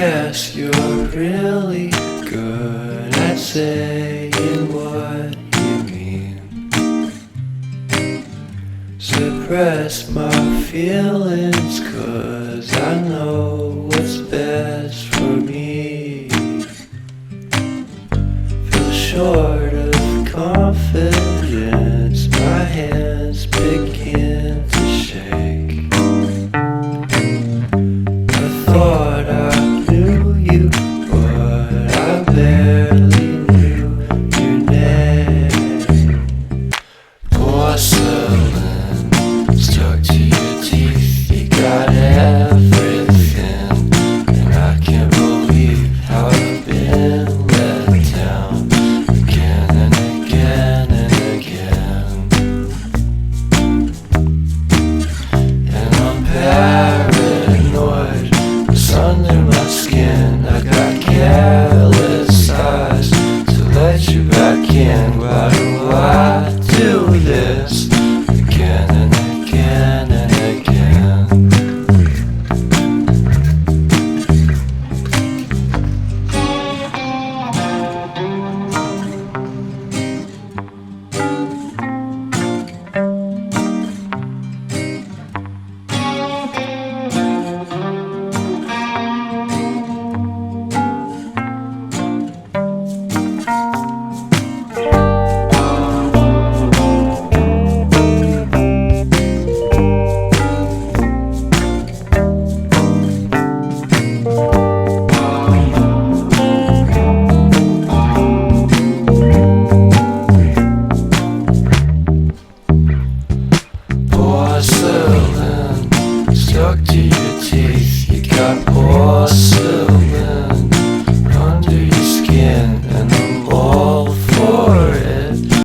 guess you're really good at saying what you mean. Suppress my feelings, 'cause I know what's best for me. Feel short of confidence, my hands begin to shake. I thought I knew you, but I barely knew your name. Porcelain stuck to your teeth, you got everything, and I can't believe how I've been let down again and again and again. And I'm paranoid, it's under my skin. I got careless eyes to let you back in. Why do I do this again and again and again? Porcelain stuck to your teeth, you got porcelain.